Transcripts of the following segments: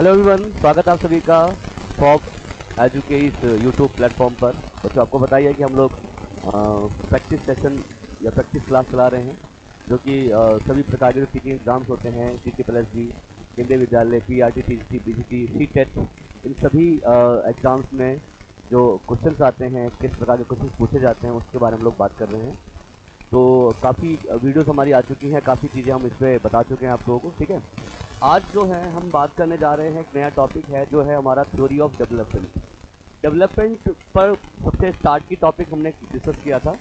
Hello everyone, स्वागत है आप सभी का फॉप एजू के इस यूट्यूब प्लेटफॉर्म पर। बच्चों, आपको बताइए कि हम लोग प्रैक्टिस सेशन या प्रैक्टिस क्लास चला रहे हैं, जो कि सभी प्रकार के जो टीचिंग एग्जाम्स होते हैं, CT+B, केंद्रीय विद्यालय, PRT, TGT, BGT, CTET, इन सभी एग्ज़ाम्स में जो क्वेश्चंस आते हैं, किस प्रकार के क्वेश्चंस पूछे जाते हैं, उसके बारे में हम लोग बात कर रहे हैं। तो काफ़ी वीडियोस हमारी आ चुकी हैं, काफ़ी चीज़ें हम इस पर बता चुके हैं आप लोगों को। ठीक है, आज जो है हम बात करने जा रहे हैं, एक नया टॉपिक है जो है हमारा थ्योरी ऑफ डेवलपमेंट पर सबसे स्टार्ट की टॉपिक हमने डिस्कस किया था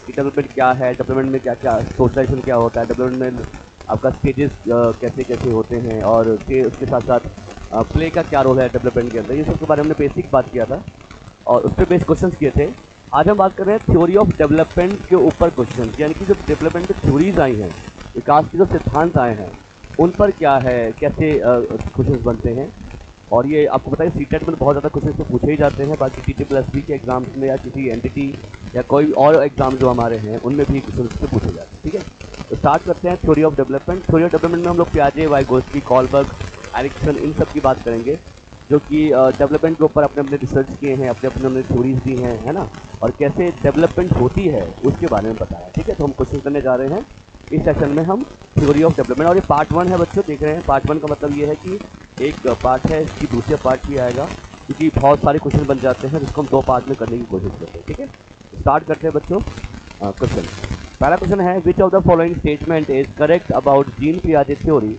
कि डेवलपमेंट क्या है, डेवलपमेंट में क्या क्या सोशलाइजेशन क्या होता है, डेवलपमेंट में आपका स्टेजेस कैसे कैसे होते हैं, और उसके साथ साथ प्ले का क्या रोल है डेवलपमेंट के अंदर। ये सब के बारे में हमने बेसिक बात किया था और उस पर बेस्ड क्वेश्चन किए थे। आज हम बात कर रहे हैं थ्योरी ऑफ डेवलपमेंट के ऊपर क्वेश्चन, यानी कि जो डेवलपमेंट की थ्योरीज आई हैं, विकास के जो सिद्धांत आए हैं, उन पर क्या है, कैसे क्वेश्चन बनते हैं। और ये आपको बताइए सीटेट में बहुत ज़्यादा क्वेश्चन तो पूछे ही जाते हैं, बाकी TT+B के एग्जाम्स में या किसी एनटीटी या कोई और एग्जाम जो हमारे हैं उनमें भी क्वेश्चन से पूछे जाते हैं। ठीक है, तो स्टार्ट करते हैं theory of development. Theory of development में हम लोग पियाजे, वाइगोत्स्की, कोलबर्ग, एरिक्सन, इन सब की बात करेंगे, जो कि डेवलपमेंट के ऊपर अपने अपने रिसर्च किए हैं, अपने अपने थ्योरीज दी हैं, है ना, और कैसे डेवलपमेंट होती है उसके बारे में बताया। ठीक है, तो हम क्वेश्चन करने जा रहे हैं इस सेशन में हम थ्योरी ऑफ डेवलपमेंट। और ये पार्ट 1 है बच्चों, देख रहे हैं। पार्ट 1 का मतलब ये है कि एक पार्ट है, इसकी दूसरे पार्ट भी आएगा, क्योंकि बहुत सारे क्वेश्चन बन जाते हैं जिसको हम 2 पार्ट में करने की कोशिश करते हैं। ठीक है, स्टार्ट करते हैं बच्चों क्वेश्चन। पहला क्वेश्चन है, which of the following statement is correct about Jean पियाजे थ्योरी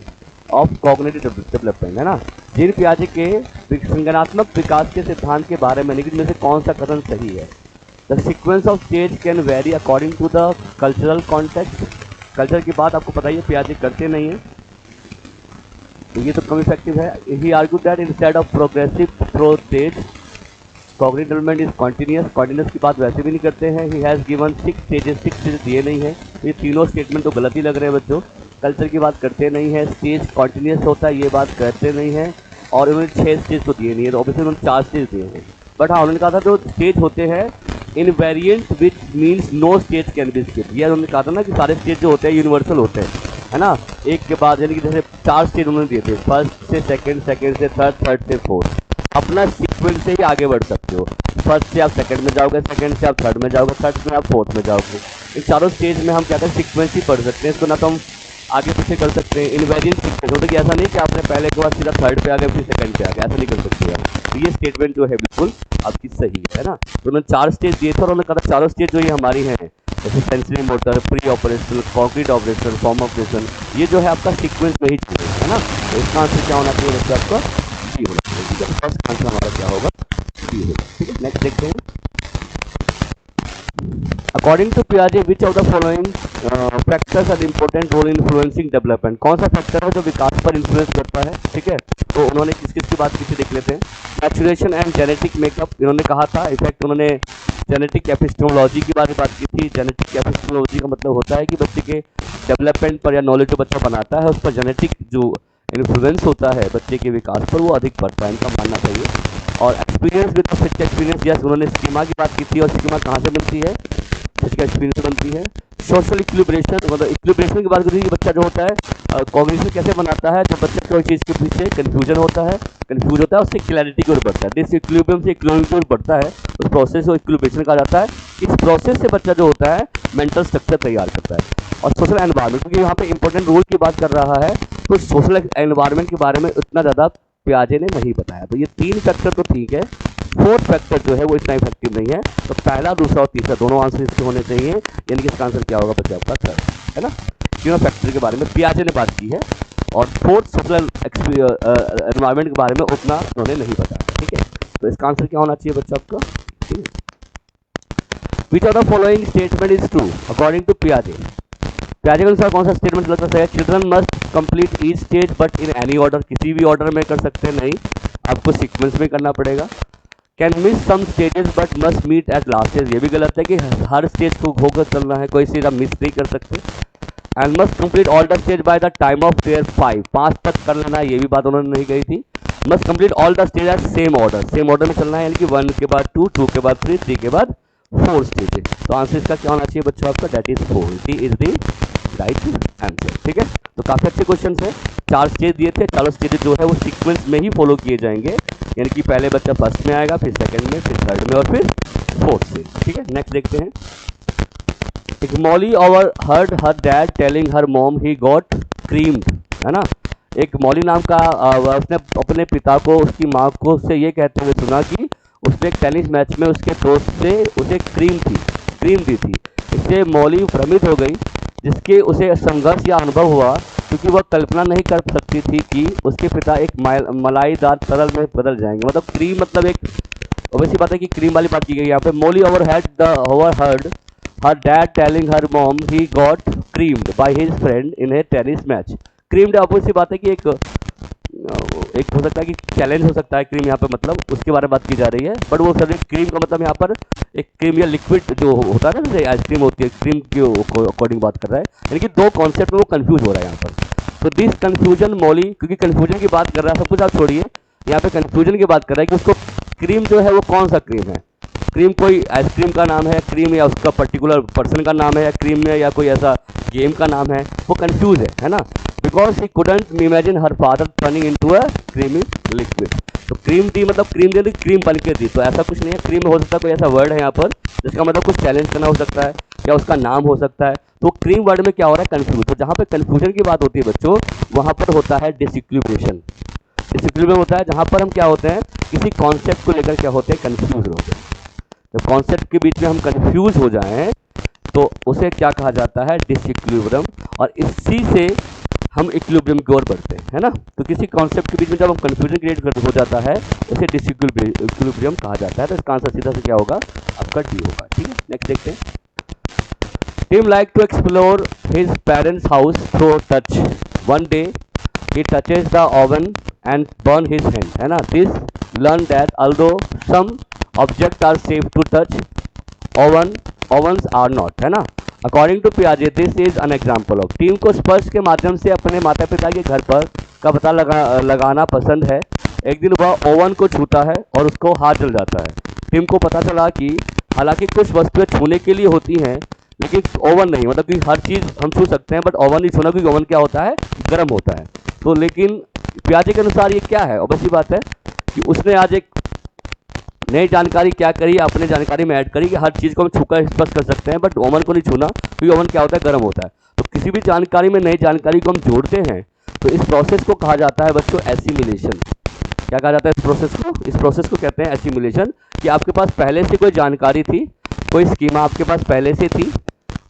ऑफ कॉग्निटिव डेवलपमेंट, है ना। जीन पियाजे के संज्ञानात्मक विकास के सिद्धांत के बारे में निम्न में से कौन सा कथन सही है। The sequence of stage can vary according to the cultural context. Culture की बात आपको बताइए पियाजे करते नहीं है, तो ये तो कम इफेक्टिव है। He argued that instead of progressive process cognitive development is continuous की बात वैसे भी नहीं करते हैं। ही हैज़ गिवन 6 स्टेजेस दिए नहीं है। ये तीनों स्टेटमेंट तो गलत ही लग रहे हैं बच्चों। कल्चर की बात करते नहीं है, स्टेज कॉन्टिन्यूस होता है ये बात करते नहीं है, और उन्होंने 6 स्टेज तो दिए नहीं है, तो ऑब्वियसली उन्होंने 4 स्टेज दिए हैं। बट हाँ, उन्होंने कहा था जो स्टेज होते हैं invariant which means no stage can be skip. ये उन्होंने कहा था ना कि सारे स्टेज जो होते हैं यूनिवर्सल होते हैं, है ना, एक के बाद, यानी कि जैसे 4 स्टेज उन्होंने दिए थे, फर्स्ट से सेकंड, सेकंड से थर्ड, थर्ड से फोर्थ। अपना सीक्वेंस से ही आगे बढ़ सकते हो। फर्स्ट से आप सेकंड में जाओगे, सेकंड से आप थर्ड में जाओगे, थर्ड में आप फोर्थ में जाओगे। इन चारों स्टेज में हम क्या करें, सीक्वेंस ही पढ़ सकते हैं। इसको ना तो हम आगे पीछे कर सकते हैं, इनवेरिएंट सीक्वेंस होता है कि ऐसा नहीं कि आपने पहले के बाद सीधा थर्ड पे आ गए फिर सेकंड पे आ गए, ऐसा नहीं कर सकते हैं। तो ये स्टेटमेंट जो है बिल्कुल आपकी सही है ना। तो उन्होंने 4 स्टेज दिए थे और उन्होंने कहा चारों स्टेज जो ये हमारी हैं, जैसे sensory motor, pre operational, concrete operation, form operation, ये जो है आपका सीक्वेंस में ही चलेगा, है ना। तो इसका आंसर क्या होना चाहिए बच्चा, आपका डी होना चाहिए। ठीक है, फर्स्ट आंसर हमारा क्या होगा, डी होगा। ठीक है, नेक्स्ट देखते हैं। अकॉर्डिंग टू पियाजे which of the following factors are important role influencing development. कौन सा फैक्टर है जो विकास पर इन्फ्लुएंस करता है। ठीक है, तो उन्होंने किस किस की बात की थी देख लेते हैं। मैचुरेशन एंड जेनेटिक मेकअप इन्होंने कहा था। इफेक्ट उन्होंने जेनेटिक एपिस्टेमोलॉजी की बात की थी। जेनेटिक एपिस्टेमोलॉजी का मतलब होता है कि बच्चे के डेवलपमेंट पर या नॉलेज जो बच्चा बनाता है उस पर जेनेटिक जो इन्फ्लुएंस होता है बच्चे के विकास पर, वो अधिक बढ़ता है, इनका मानना चाहिए। और experience with physical experience, yes, उन्होंने स्कीमा की बात की थी, और स्कीमा कहाँ से मिलती है, फिजिकल एक्सपीरियंस से बनती है। सोशल इक्विलिब्रेशन, मतलब इक्विलिब्रेशन की बात करें, बच्चा जो होता है कॉग्निशन कैसे बनाता है, तो बच्चे कोई चीज़ के पीछे कंफ्यूज होता है, उससे क्लैरिटी की ओर बढ़ता है। दिस इक्विलिब्रियम से इक्विलिब्रियम की ओर बढ़ता है, उस प्रोसेस को इक्विलिब्रेशन कहा जाता है। इस प्रोसेस से बच्चा जो होता है मेंटल स्ट्रक्चर तैयार करता है। और सोशल एनवायरनमेंट, क्योंकि यहाँ पे इंपॉर्टेंट रोल की बात कर रहा है, तो सोशल एनवायरनमेंट के बारे में उतना ज़्यादा पियाजे ने नहीं बताया। तो ये 3 फैक्टर तो ठीक है, 4th फैक्टर जो है वो इतना इफेक्टिव नहीं है। तो पहला, दूसरा और तीसरा दोनों आंसर इसके होने चाहिए, यानी कि इसका आंसर क्या होगा बच्चे आपका थर्ड, है ना। तीनों फैक्टर के बारे में पियाजे ने बात की है, और 4th सोशल एनवायरनमेंट के बारे में उतना उन्होंने नहीं बताया। ठीक है, तो इसका आंसर क्या होना चाहिए बच्चा आपका, ठीक है। Which of the following statement is true according to पियाजे। पियाजे के अनुसार कौन सा स्टेटमेंट गलत है। Children must complete each stage but in any order, किसी भी ऑर्डर में कर सकते हैं नहीं, आपको सीक्वेंस में करना पड़ेगा। Can miss some stages but must meet at last stage, ये भी गलत है कि हर स्टेज को होकर चलना है, कोई स्टेज आप मिस नहीं कर सकते। And must complete all the stage by the time of their 5 तक कर लेना है, ये भी बात उन्होंने नहीं कही थी। Must complete all the stage at same order में चलना है, यानी कि 1 के बाद 2, 2 के बाद 3, 3 के बाद 4 स्टेज। तो आंसर इसका क्या होना चाहिए बच्चों आपका, that is 4, D is the right answer. ठीक है, तो काफी अच्छे क्वेश्चन है। 4 स्टेज दिए थे, चारों स्टेज जो है वो सीक्वेंस में ही फॉलो किए जाएंगे, यानी कि पहले बच्चा फर्स्ट में आएगा, फिर सेकंड में, फिर थर्ड में और फिर फोर्थ स्टेज। ठीक है, नेक्स्ट देखते हैं। एक Molly overheard her dad telling her mom he got creamed, है ना। एक मॉली नाम का उसने अपने पिता को उसकी माँ को से ये कहते हुए सुना कि उसने एक टेनिस मैच में उसके दोस्त से उसे क्रीम दी थी। इससे मॉली भ्रमित हो गई, जिसके उसे संघर्ष या अनुभव हुआ, क्योंकि वह कल्पना नहीं कर सकती थी कि उसके पिता एक मलाईदार तरल में बदल जाएंगे। मतलब क्रीम मतलब एक वैसी बात है कि क्रीम वाली बात की गई यहाँ पे। Molly overheard her dad telling her mom he got creamed by his friend in a tennis match. Creamed obvious सी बात है कि एक हो सकता है कि चैलेंज हो सकता है क्रीम यहाँ पे, मतलब उसके बारे में बात की जा रही है। बट वो सर क्रीम का मतलब यहाँ पर एक क्रीम या लिक्विड जो होता है ना, जैसे आइसक्रीम होती है, क्रीम के अकॉर्डिंग बात कर रहा है, यानी कि दो कॉन्सेप्ट में वो कंफ्यूज हो रहा है यहाँ पर। तो दिस कंफ्यूजन मॉली, क्योंकि कंफ्यूजन की बात कर रहा है, सब कुछ आप छोड़िए, यहाँ पे कंफ्यूजन की बात कर रहा है कि उसको क्रीम जो है वो कौन सा क्रीम है। क्रीम कोई आइसक्रीम का नाम है, क्रीम या उसका पर्टिकुलर पर्सन का नाम है, या क्रीम में या कोई ऐसा गेम का नाम है, वो कंफ्यूज है ना। Because he couldn't imagine her father turning into a creamy liquid. तो क्रीम दी मतलब क्रीम दे, क्रीम बन के दी, तो ऐसा कुछ नहीं है। क्रीम में हो सकता है कोई ऐसा वर्ड है यहाँ पर जिसका मतलब कुछ चैलेंज करना हो सकता है, या उसका नाम हो सकता है। तो क्रीम वर्ड में क्या हो रहा है, कंफ्यूज। तो जहाँ पे कंफ्यूजन की बात होती है बच्चों, वहाँ पर होता है डिसइक्विलिब्रेशन। डिसइक्विलिब्रियम होता है जहाँ पर हम क्या होते हैं, किसी कॉन्सेप्ट को लेकर क्या होते हैं, कंफ्यूज होते हैं। जब कॉन्सेप्ट के बीच में हम कंफ्यूज हो जाएं तो उसे क्या कहा जाता है, डिसइक्विलिब्रियम। और इसी से हम इक्विलिब्रियम की ओर बढ़ते हैं, है ना। तो किसी कॉन्सेप्ट के बीच में जब हम कंफ्यूजन क्रिएट हो जाता है, उसे डिसइक्विलिब्रियम कहा जाता है। तो इसका आंसर सीधा से क्या होगा, आपका डी होगा। ठीक है, नेक्स्ट देखते हैं। Tim like to explore his parents house through touch. One day he touches the oven and burn his hand, है ना। This learn that although some objects are safe to touch, ovens are not, है ना। According to Piaget, this is an example of team को स्पर्श के माध्यम से अपने माता पिता के घर पर का पता लगाना पसंद है। एक दिन वह ओवन को छूता है और उसको हाथ जल जाता है। टीम को पता चला कि हालांकि कुछ वस्तुएं छूने के लिए होती हैं, लेकिन ओवन नहीं, मतलब कि हर चीज़ हम छू सकते हैं बट ओवन नहीं छूना, क्योंकि ओवन क्या होता है, गर्म होता है। तो लेकिन पियाजे के अनुसार ये क्या है, ऑब्वियस सी बात है कि उसने आज एक नई जानकारी क्या करी, अपने जानकारी में ऐड करी कि हर चीज़ को हम छूकर स्पर्श कर सकते हैं, बट ओवन को नहीं छूना, क्योंकि ओवन क्या होता है, गर्म होता है। तो किसी भी जानकारी में नई जानकारी को हम जोड़ते हैं तो इस प्रोसेस को कहा जाता है बच्चों एसिमिलेशन। क्या कहा जाता है इस प्रोसेस को, इस प्रोसेस को कहते हैं एसिमिलेशन। कि आपके पास पहले से कोई जानकारी थी, कोई स्कीमा आपके पास पहले से थी,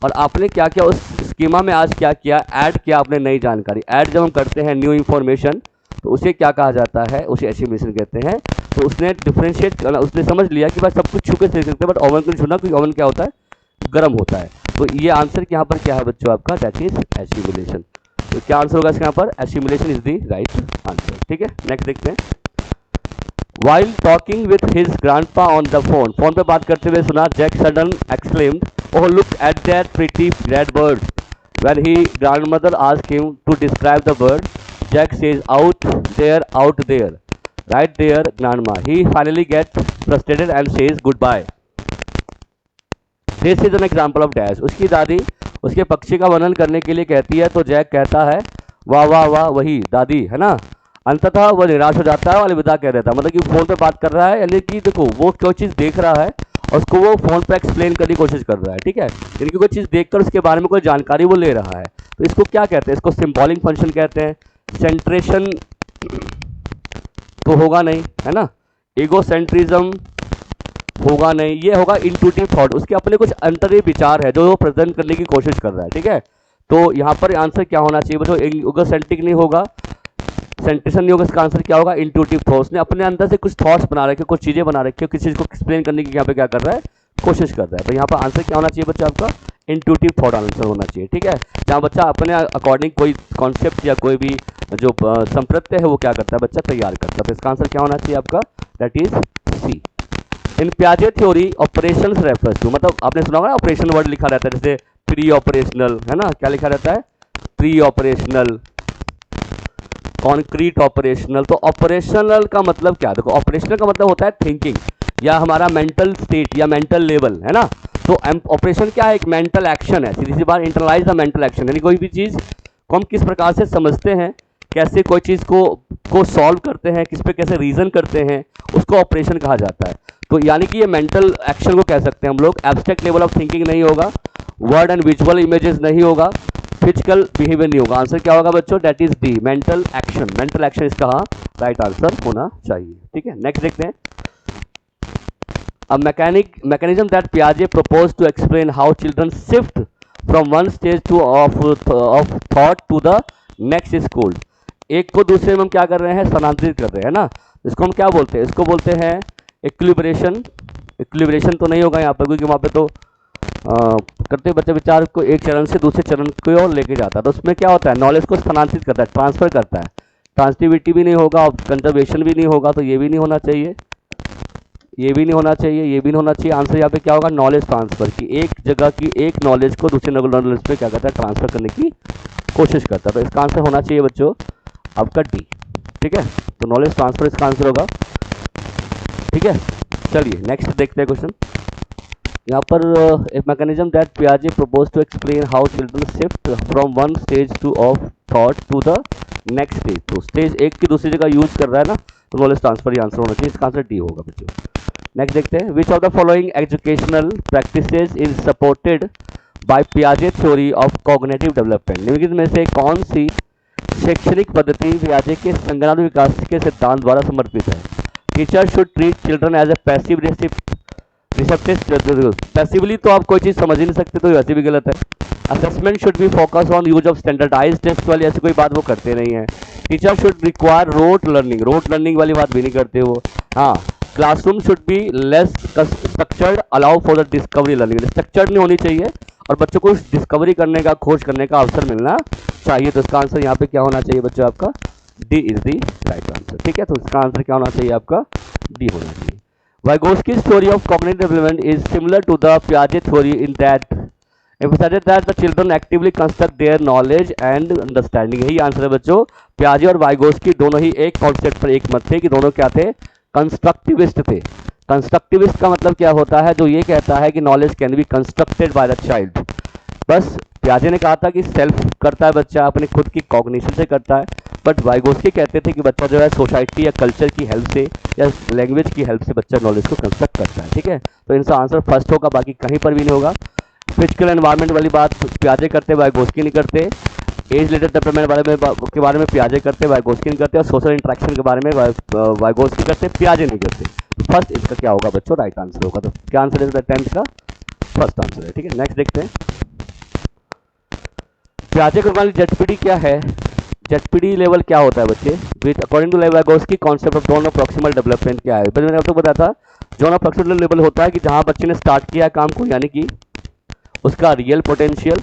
और आपने क्या किया, उस स्कीमा में आज क्या किया, ऐड किया आपने नई जानकारी। ऐड जब हम करते हैं न्यू इन्फॉर्मेशन, तो उसे क्या कहा जाता है, उसे एसिमिलेशन कहते हैं। तो उसने डिफ्रेंशिएट करना, उसने समझ लिया कि बस सब कुछ छू के सीख सकते हैं, बट ओवन को नहीं छूना, क्योंकि ओवन क्या होता है, गर्म होता है। तो ये आंसर यहाँ पर क्या है बच्चों आपका, दैट इज एसिमिलेशन। तो क्या आंसर होगा इसका यहाँ पर, assimilation is the right answer. ठीक है, नेक्स्ट देखते हैं। While talking with his grandpa on the phone, phone पे बात करते हुए सुना, Jack suddenly exclaimed, "Oh, look at that pretty red bird." When his grandmother asked him to describe the bird, Jack says, "Out there, right there, grandma." He finally gets frustrated and says goodbye. This is an example of dash. उसकी दादी उसके पक्षी का वर्णन करने के लिए कहती है, तो जैक कहता है, वाह वाह वाह, वही दादी, है ना। अंततः वह निराश हो जाता है और अलविदा कह देता है। मतलब कि फोन पे बात कर रहा है, यानी कि देखो वो कोई चीज़ देख रहा है और उसको वो फोन पे एक्सप्लेन करने की कोशिश कर रहा है। ठीक है, यानी कि कोई चीज़ देखकर उसके बारे में कोई जानकारी वो ले रहा है। तो इसको क्या कहते हैं, इसको सिंबॉलिक फंक्शन कहते हैं। सेंट्रेशन तो होगा नहीं, है ना। ईगोसेंट्रिज्म होगा नहीं, ये होगा इंट्यूटिव थॉट। उसके अपने कुछ अंतरिम विचार है जो वो प्रेजेंट करने की कोशिश कर रहा है। ठीक है, तो यहाँ पर आंसर क्या होना चाहिए बच्चों, ईगोसेंट्रिक नहीं होगा, सेंट्रेशन नहीं होगा। इसका आंसर क्या होगा, इंट्यूटिव थॉट्स। ने अपने अंदर से कुछ थॉट्स बना रखे, कुछ चीज़ें बना रखी, किसी चीज़ को एक्सप्लेन करने की यहाँ पे क्या कर रहा है, कोशिश कर रहा है। तो यहाँ पर आंसर क्या होना चाहिए बच्चा आपका, इंट्यूटिव थॉट आंसर होना चाहिए। ठीक है, जहाँ बच्चा अपने अकॉर्डिंग कोई कॉन्सेप्ट या कोई भी जो संप्रत्यय है वो क्या करता है, बच्चा तैयार करता है। तो इसका आंसर क्या होना चाहिए आपका, दैट इज सी। इन पियाजे थ्योरी ऑपरेशंस रेफर्स टू, मतलब आपने सुना होगा ना, ऑपरेशन वर्ड लिखा रहता है, जैसे प्री ऑपरेशनल, है ना। क्या लिखा रहता है, प्री ऑपरेशनल, कॉन्क्रीट ऑपरेशनल। तो ऑपरेशनल का मतलब क्या, देखो ऑपरेशनल का मतलब होता है थिंकिंग, या हमारा मेंटल स्टेट या मेंटल लेवल है ना। तो ऑपरेशन क्या है, एक मेंटल एक्शन है, सीधी सी बात, इंटरलाइज द मेंटल एक्शन, यानी कोई भी चीज़ को हम किस प्रकार से समझते हैं, कैसे कोई चीज़ को सॉल्व करते हैं, किस पे कैसे रीज़न करते हैं, उसको ऑपरेशन कहा जाता है। तो यानी कि ये मेंटल एक्शन को कह सकते हैं हम लोग। एब्स्ट्रैक्ट लेवल ऑफ थिंकिंग नहीं होगा, वर्ड एंड विजुअल इमेजेस नहीं होगा, फिजिकल बिहेवियर नहीं होगा। आंसर क्या होगा बच्चों, that is D, mental action. Mental action इसका राइट आंसर होना चाहिए। ठीक है, नेक्स्ट देखते हैं। A mechanism that Piaget proposed to explain how children shift from one stage of thought to the next is called। एक को दूसरे में हम क्या कर रहे हैं, स्थानांतरित कर रहे हैं ना। इसको हम क्या बोलते हैं, इसको बोलते हैं इक्विलिब्रेशन। इक्विलिब्रेशन तो नहीं होगा यहाँ पर, क्योंकि वहाँ पे तो करते बच्चे विचार को एक चरण से दूसरे चरण की ओर लेके जाता है। तो उसमें क्या होता है, नॉलेज को स्थानांतरित करता है, ट्रांसफर करता है। ट्रांसटिविटी भी नहीं होगा और कंजर्वेशन भी नहीं होगा, तो ये भी नहीं होना चाहिए, ये भी नहीं होना चाहिए, ये भी नहीं होना चाहिए। आंसर यहाँ पे क्या होगा, नॉलेज ट्रांसफर की, एक जगह की एक नॉलेज को दूसरे नॉलेज पे क्या करता है, ट्रांसफर करने की कोशिश करता है। तो इसका आंसर होना चाहिए बच्चों आपका डी। ठीक है, तो नॉलेज ट्रांसफर इसका आंसर होगा। ठीक है, चलिए नेक्स्ट देखते हैं क्वेश्चन। यहाँ पर एक मैकेनिज्म दैट पियाजे propose to explain how children shift from one stage to of thought to the next stage. तो स्टेज एक की दूसरी जगह यूज कर रहा है ना, तो नॉलेज ट्रांसफर ही आंसर होना चाहिए। इसका आंसर डी होगा बच्चों। नेक्स्ट देखते हैं, which of the following educational practices is supported by पियाजे थ्योरी ऑफ कॉग्निटिव डेवलपमेंट। निम्नलिखित में से कौन सी शैक्षणिक पद्धति पियाजे के संज्ञानात्मक विकास के सिद्धांत द्वारा समर्पित है। Teacher should treat children as a passive receptive. Passively तो आप कोई चीज़ समझ ही नहीं सकते, तो वैसे भी गलत है। Assessment should be focus on use of standardize test वाली ऐसी कोई बात वो करते नहीं है। Teacher should require rote learning, rote learning वाली बात भी नहीं करते वो। हाँ, classroom should be less structured, allow for the discovery learning. Structured नहीं होनी चाहिए और बच्चों को डिस्कवरी करने का, खोज करने का अवसर मिलना चाहिए। तो इसका आंसर यहाँ पे क्या होना चाहिए बच्चों, आपका D is the right answer. ठीक है, तो इसका आंसर क्या होना चाहिए, आपका डी होना चाहिए। Vygotsky's theory of cognitive development is similar to the Piaget theory in that emphasizes that the children actively construct their knowledge and understanding। यही आंसर है बच्चों। पियाजे और वाइगोस्की दोनों ही एक कॉन्सेप्ट पर एक मत थे कि दोनों क्या थे, कंस्ट्रक्टिविस्ट थे। कंस्ट्रक्टिविस्ट का मतलब क्या होता है, जो ये कहता है कि knowledge can be constructed by the child. बस पियाजे ने कहा था कि सेल्फ करता है बच्चा, अपने खुद की कॉग्निशन से करता है, बट वाइगोस्की कहते थे कि बच्चा जो है सोसाइटी या कल्चर की हेल्प से या लैंग्वेज की हेल्प से बच्चा नॉलेज को कंस्ट्रक्ट करता है। ठीक है, तो इनका आंसर फर्स्ट होगा, बाकी कहीं पर भी नहीं होगा। फिजिकल एनवायरनमेंट वाली बात पियाजे करते, वाइगोस्की नहीं करते। एज रिलेटेड डेवलपमेंट के बारे में पियाजे करते, वाइगोस्की नहीं करते। और सोशल इंटरेक्शन के बारे में वाइगोस्की करते, पियाजे नहीं करते। तो फर्स्ट इसका क्या होगा बच्चों, राइट आंसर होगा। तो क्या आंसर है, 10th का फर्स्ट आंसर है। ठीक है, नेक्स्ट देखते हैं। पियाजे का जेटपीडी क्या है, जेटपीडी लेवल क्या होता है बच्चे, with according to Vygotsky concept of zone of proximal development क्या है। मैंने आपको बताया था, जोन ऑफ प्रॉक्सिमल लेवल होता है कि जहां बच्चे ने स्टार्ट किया है काम को, यानी कि उसका रियल पोटेंशियल,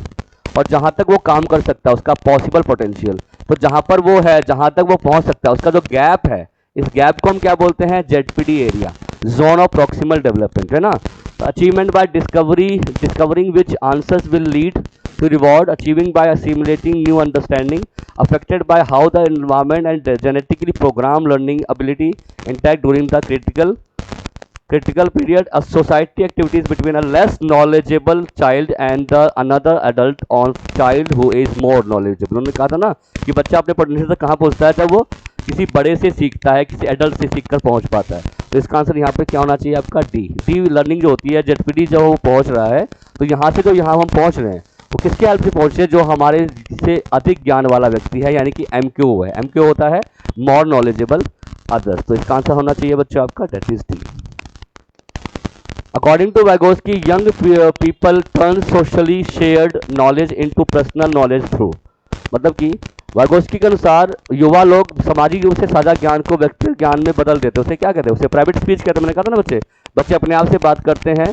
और जहां तक वो काम कर सकता है उसका पॉसिबल पोटेंशियल। तो जहां पर वो है, जहां तक वो पहुंच सकता है, उसका जो गैप है, इस गैप को हम क्या बोलते हैं, ZPD area, zone of proximal development, है ना। Achievement by discovering which answers will lead to reward, achieving by assimilating new understanding, affected by how the environment and genetically programmed learning ability intact during the critical period of society activities between a less knowledgeable child and the another adult on child who is more knowledgeable। उन्होंने कहा था ना कि बच्चा अपने potential तक कहाँ पहुँचता है, जब वो किसी बड़े से सीखता है, किसी एडल्ट से सीखकर पहुँच पाता है। तो इसका आंसर यहाँ पे क्या होना चाहिए, आपका डी लर्निंग जो होती है, जेटपीडी जब वो पहुँच रहा है, तो यहाँ से जो यहाँ हम पहुँच रहे हैं वो किसके हेल्प से पहुंचे, जो हमारे से अधिक ज्ञान वाला व्यक्ति है, यानी कि MQ है। MQ होता है मोर नॉलेजेबल अदर्स। तो इसका आंसर होना चाहिए बच्चों आपका, that is D. According to Vygotsky young people turn socially shared knowledge into personal knowledge through. मतलब कि वाइगोस्की के अनुसार युवा लोग सामाजिक रूप से साझा ज्ञान को व्यक्तिगत ज्ञान में बदल देते हैं। उसे क्या कहते हैं, उसे प्राइवेट स्पीच कहते हैं। मैंने कहा था ना बच्चे अपने आप से बात करते हैं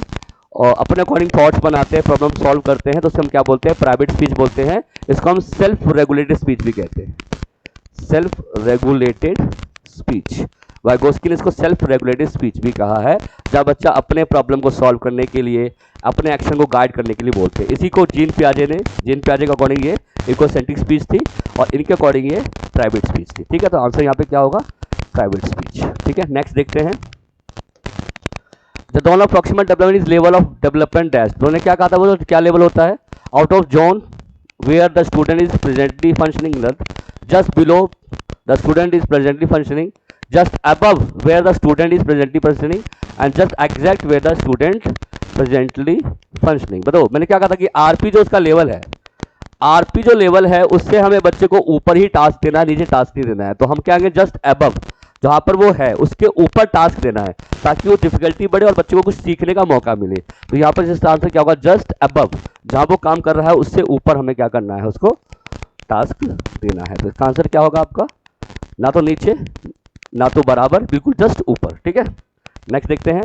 और अपने अकॉर्डिंग थॉट्स बनाते हैं, प्रॉब्लम सॉल्व करते हैं, तो उससे हम क्या बोलते हैं, प्राइवेट स्पीच बोलते हैं। इसको हम सेल्फ रेगुलेटेड स्पीच भी कहते हैं, सेल्फ रेगुलेटेड स्पीच। वाइगोस्की ने इसको सेल्फ रेगुलेटेड स्पीच भी कहा है, जब बच्चा अपने प्रॉब्लम को सॉल्व करने के लिए, अपने एक्शन को गाइड करने के लिए बोलते हैं। इसी को जीन पियाजे के अकॉर्डिंग ये इकोसेंट्रिक स्पीच थी और इनके अकॉर्डिंग ये प्राइवेट स्पीच थी। ठीक है, तो आंसर यहाँ पे क्या होगा, प्राइवेट स्पीच। ठीक है, नेक्स्ट देखते हैं। The zone of proximal development is level of development dash. उन्होंने क्या कहा था, वो क्या लेवल होता है, out of zone where the student is presently functioning, just below the student is presently functioning, just above where the student is presently functioning and just exact where the student presently functioning। बताओ मैंने क्या कहा था कि RP जो उसका level है, RP जो लेवल है उससे हमें बच्चे को ऊपर ही टास्क देना है, नीचे टास्क नहीं देना है। तो हम क्या कहेंगे, जस्ट अबव, जहां पर वो है उसके ऊपर टास्क देना है ताकि वो डिफिकल्टी बढ़े और बच्चे को कुछ सीखने का मौका मिले। तो यहाँ पर जिसका आंसर क्या होगा, जस्ट अबव, जहां वो काम कर रहा है उससे ऊपर हमें क्या करना है, उसको टास्क देना है। तो इसका आंसर क्या होगा आपका, ना तो नीचे ना तो बराबर, बिल्कुल जस्ट ऊपर। ठीक है, नेक्स्ट देखते हैं।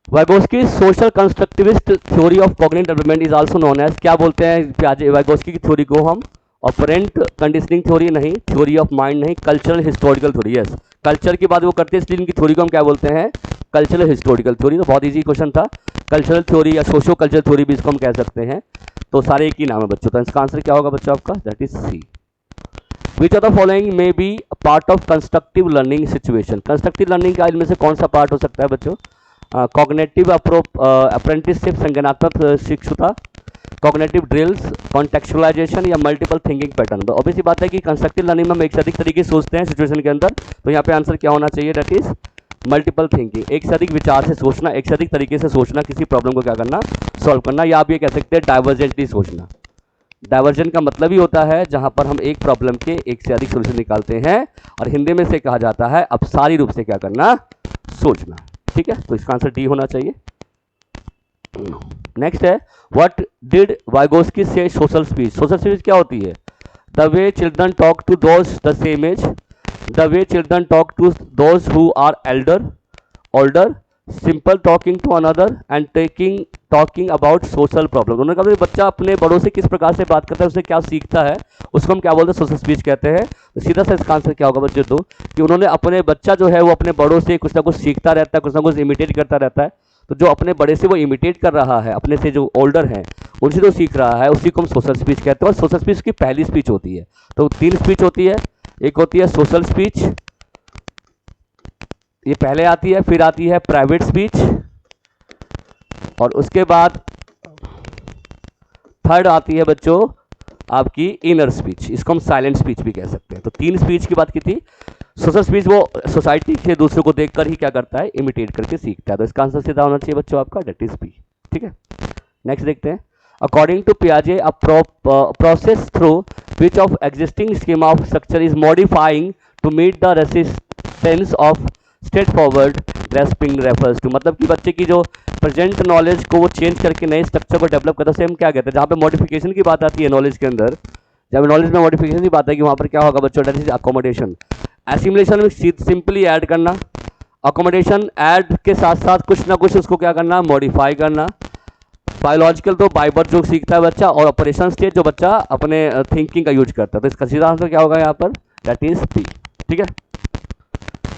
Vygotsky social constructivist theory of cognitive development is also known as, क्या बोलते हैं वाइगोस्की की थ्योरी को हम, ऑपरेंट कंडीशनिंग थ्योरी नहीं, थ्योरी ऑफ माइंड नहीं, cultural historical theory. Yes, culture की बात वो करते हैं इसलिए इनकी थ्योरी को हम क्या बोलते हैं, कल्चरल हिस्टोरिकल थ्योरी। तो बहुत इजी क्वेश्चन था, कल्चरल थ्योरी या सोशो कल्चरल थ्योरी भी इसको हम कह सकते हैं। तो सारे एक ही नाम है बच्चों। तो इसका आंसर क्या होगा बच्चों आपका, that is C. Which of the following may be a part of constructive learning situation? Constructive learning का इनमें से कौन सा पार्ट हो सकता है बच्चों, कॉग्निटिव अप्रेंटिसशिप, संज्ञानात्मक शिक्षुता, कॉग्निटिव ड्रिल्स, कॉन्टेक्चुअलाइजेशन या मल्टीपल थिंकिंग पैटर्न। तो ऑब्वियसली बात है कि कंस्ट्रक्टिव लर्निंग में हम एक से अधिक तरीके से सोचते हैं सिचुएशन के अंदर। तो यहाँ पे आंसर क्या होना चाहिए, दैट इज मल्टीपल थिंकिंग, एक से अधिक विचार से सोचना, एक से अधिक तरीके से सोचना, किसी प्रॉब्लम को क्या करना, सॉल्व करना, या आप ये कह सकते हैं डाइवर्जेंटली सोचना। डाइवर्जन का मतलब ही होता है जहां पर हम एक प्रॉब्लम के एक से अधिक सोल्यूशन निकालते हैं, और हिंदी में से कहा जाता है अपसारी रूप से क्या करना, सोचना। ठीक है, तो इसका आंसर डी होना चाहिए। नेक्स्ट है, what did Vygotsky say social speech. Social speech क्या होती है, the way children talk to those the same age, the way children talk to those who are older, simple talking to another and talking about social problem. उन्होंने कहा बच्चा अपने बड़ों से किस प्रकार से बात करता है, उससे क्या सीखता है, उसको हम क्या बोलते हैं, सोशल स्पीच कहते हैं। तो सीधा सा इसका आंसर क्या होगा बच्चे, तो कि उन्होंने अपने बच्चा जो है वो अपने बड़ों से कुछ ना कुछ सीखता रहता है, कुछ ना कुछ इमिटेट करता रहता है। तो जो अपने बड़े से वो इमिटेट कर रहा है, अपने से जो ओल्डर हैं उनसे जो सीख रहा है, उसी को हम सोशल स्पीच कहते हैं। और सोशल स्पीच की पहली स्पीच होती है, तो 3 स्पीच होती है, एक होती है सोशल स्पीच, ये पहले आती है, फिर आती है प्राइवेट स्पीच, और उसके बाद थर्ड आती है बच्चों आपकी इनर स्पीच, इसको हम साइलेंट स्पीच भी कह सकते हैं। तो 3 स्पीच की बात की थी। सोशल स्पीच वो सोसाइटी के दूसरे को देखकर ही क्या करता है, इमिटेट करके सीखता है। तो इसका आंसर सीधा होना चाहिए बच्चों आपका, डेट इज बी। ठीक है, नेक्स्ट देखते हैं। अकॉर्डिंग टू पियाजे, a process through which of existing schema of structure is modifying to meet the resistance of straight forward grasping refers to. मतलब कि बच्चे की जो प्रेजेंट नॉलेज को वो चेंज करके नए स्ट्रक्चर को डेवलप करता है, उसे हम क्या कहते हैं, जहाँ पे मॉडिफिकेशन की बात आती है नॉलेज के अंदर, जब नॉलेज में मॉडिफिकेशन की बात है कि वहाँ पर क्या होगा बच्चों, दैट इज अकोमोडेशन। एसिमुलेशन में सिंपली ऐड करना, अकोमोडेशन ऐड के साथ साथ कुछ ना कुछ उसको क्या करना, मॉडिफाई करना। बायोलॉजिकल तो बाय बर्थ जो सीखता है बच्चा, और ऑपरेशन स्टेज जो बच्चा अपने थिंकिंग का यूज करता है। तो इसका सीधा आंसर क्या होगा यहाँ पर, दैट इज पी। ठीक है,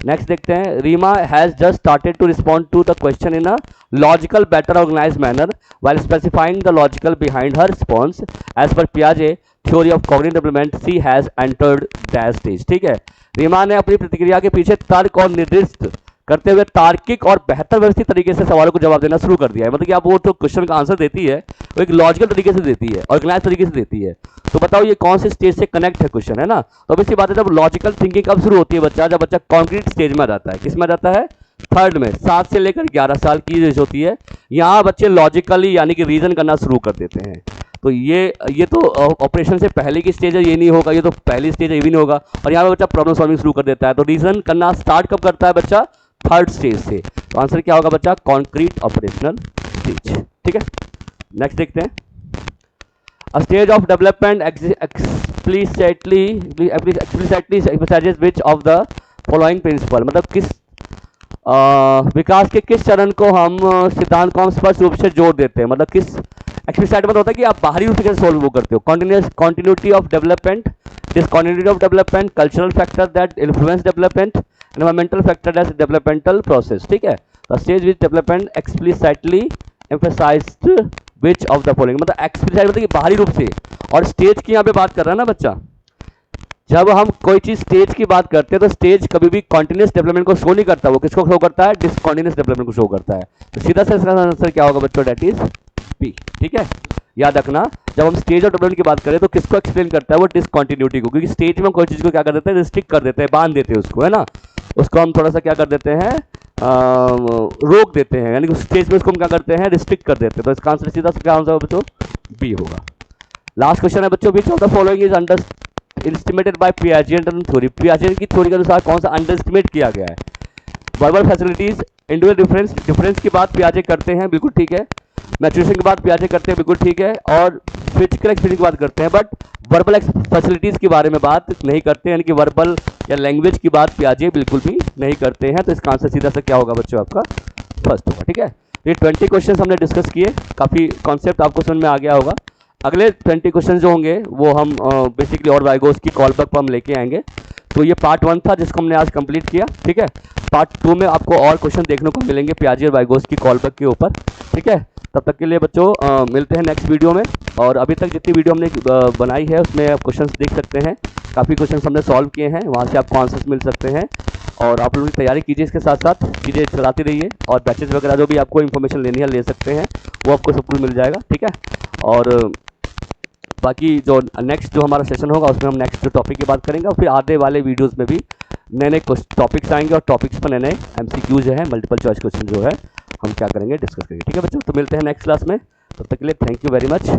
नेक्स्ट देखते हैं। Reema has just started to respond to the question in a logical better organise manner while specifying the logical behind her response as per पियाजे theory of cognitive development she has entered that stage. ठीक है, रीमा ने अपनी प्रतिक्रिया के पीछे तर्क और निर्दिष्ट करते हुए तार्किक और बेहतर व्यवस्थित तरीके से सवालों को जवाब देना शुरू कर दिया है। मतलब कि आप वो तो क्वेश्चन का आंसर देती है वो एक लॉजिकल तरीके से देती है, ऑर्गेनाइज तरीके से देती है। तो बताओ ये कौन से स्टेज से कनेक्ट है क्वेश्चन, है ना। तो अब इसी बात है, जब लॉजिकल थिंकिंग कब शुरू होती है बच्चा, जब बच्चा कॉन्क्रीट स्टेज में जाता है। किस में जाता है, थर्ड में। 7 से लेकर 11 साल की एज होती है, यहाँ बच्चे लॉजिकली यानी कि रीजन करना शुरू कर देते हैं। तो ये तो ऑपरेशन से पहले की स्टेज है, ये नहीं होगा, ये तो पहली स्टेज है, ये भी नहीं होगा। और यहाँ पे बच्चा प्रॉब्लम सॉल्विंग शुरू कर देता है। तो रीजन करना स्टार्ट कब करता है बच्चा, थर्ड स्टेज से। तो आंसर क्या होगा बच्चा, कॉन्क्रीट ऑपरेशनल स्टेज। ठीक है, नेक्स्ट देखते हैं। A stage of development explicitly emphasizes which of the following principle। मतलब किस विकास के किस चरण को हम सिद्धांत को हम स्पष्ट रूप से जोड़ देते हैं। मतलब किस एक्सप्लिसिट मतलब होता है कि आप बाहरी रूप से कैसे सोल्व करते हो। Continuity of development, discontinuity of development, cultural factor that influence development, environmental factor that developmental process. ठीक है, the stage which development explicitly emphasised which of the following. मतलब एक्सप्लिसिट मतलब कि बाहरी रूप से, और स्टेज की यहाँ पे बात कर रहा है ना बच्चा, जब हम कोई चीज स्टेज की बात करते हैं तो स्टेज कभी भी कॉन्टिन्यूस डेवलपमेंट को शो नहीं करता, वो किसको शो करता है? डिसकॉन्टिन्यूस डेवलपमेंट को शो करता है। तो सीधा सा इसका आंसर क्या होगा बच्चों? That is B. ठीक है, याद रखना जब हम स्टेज ऑफ डेवलपमेंट की बात करें तो किसको एक्सप्लेन करता है? वो डिसकॉन्टिन्यूटी को, क्योंकि स्टेज में कोई चीज को क्या कर देते हैं? रिस्ट्रिक्ट कर देते हैं, बांध देते हैं उसको, है ना, उसको हम थोड़ा सा क्या कर देते हैं? रोक देते हैं, यानी कि स्टेज में उसको हम क्या करते हैं? रिस्ट्रिक्ट कर देते हैं। तो इसका आंसर सीधा सा क्या आंसर होगा बच्चों? बी होगा। लास्ट क्वेश्चन है बच्चों, which of the following is underestimated by पियाजे थ्योरी? पियाजे की थ्योरी के अनुसार कौन सा अंडर एस्टिमेट किया गया है? वर्बल फैसिलिटीज, इंडिविजुअल डिफरेंस की बात पियाजे करते हैं, बिल्कुल ठीक है। मैच्योरेशन की बात पियाजे करते हैं, बिल्कुल ठीक है। और फिजिकल एक्सपीरियंस की बात करते हैं, बट वर्बल फैसिलिटीज के बारे में बात नहीं करते हैं, यानी कि वर्बल या लैंग्वेज की बात पियाजे बिल्कुल भी नहीं करते हैं। तो इसका आंसर सीधा सा क्या होगा बच्चों? आपका फर्स्ट होगा। ठीक है, ये 20 क्वेश्चन हमने डिस्कस किए, काफ़ी कॉन्सेप्ट आपको समझ में आ गया होगा। अगले 20 क्वेश्चन जो होंगे वो हम बेसिकली और वाइगोस की कॉल बैक पर हम लेके आएंगे। तो ये पार्ट 1 था जिसको हमने आज कंप्लीट किया। ठीक है, पार्ट 2 में आपको और क्वेश्चन देखने को मिलेंगे पियाजे और वाइगोस की कॉल बैक के ऊपर। ठीक है, तब तक के लिए बच्चों मिलते हैं नेक्स्ट वीडियो में। और अभी तक जितनी वीडियो हमने बनाई है उसमें आप क्वेश्चंस देख सकते हैं, काफ़ी क्वेश्चंस हमने सॉल्व किए हैं, वहाँ से आपको आंसर्स मिल सकते हैं। और आप लोगों की तैयारी कीजिए, इसके साथ साथ चीज़ें चलाती रहिए, और बैचेज वगैरह जो भी आपको इन्फॉर्मेशन लेनी है ले सकते हैं, वो आपको सब कुछ मिल जाएगा। ठीक है, और बाकी जो नेक्स्ट जो हमारा सेशन होगा उसमें हम नेक्स्ट टॉपिक की बात करेंगे, और फिर आने वाले वीडियोस में भी नए नए टॉपिक्स आएंगे, और टॉपिक्स पर नए नए MCQ जो है, मल्टीपल चॉइस क्वेश्चन जो है, हम क्या करेंगे? डिस्कस करेंगे। ठीक है बच्चों, तो मिलते हैं नेक्स्ट क्लास में, तब तक के लिए थैंक यू वेरी मच।